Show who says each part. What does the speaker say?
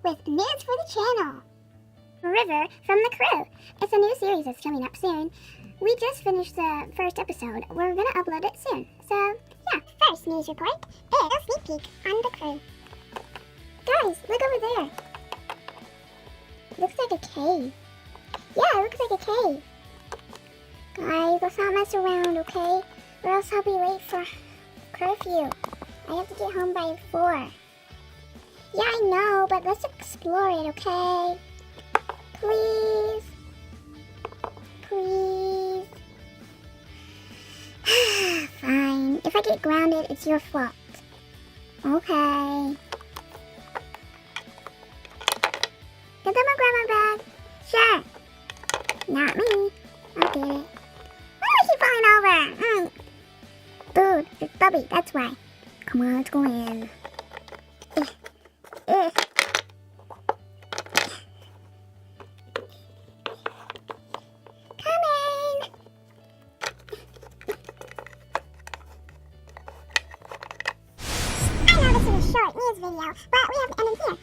Speaker 1: with news for the channel. River from the Crew. It's a new series that's coming up soon. We just finished the first episode. We're gonna upload it soon. So, yeah. First news report is a sneak peek on the Crew. Guys, look over there. Looks like a cave. Yeah, it looks like a cave. Guys, let's not mess around, okay? Or else I'll be late for curfew. I have to get home by 4. Yeah, I know, but let's explore it, okay? Please. Please. Fine. If I get grounded, it's your fault. Okay. Can someone grab my bag? Sure. Not me. I'll get it. Why is she falling over? Dude, it's Bubby, that's why. Come on, let's go in. Coming! I know this is a short news video, but we have to end it here.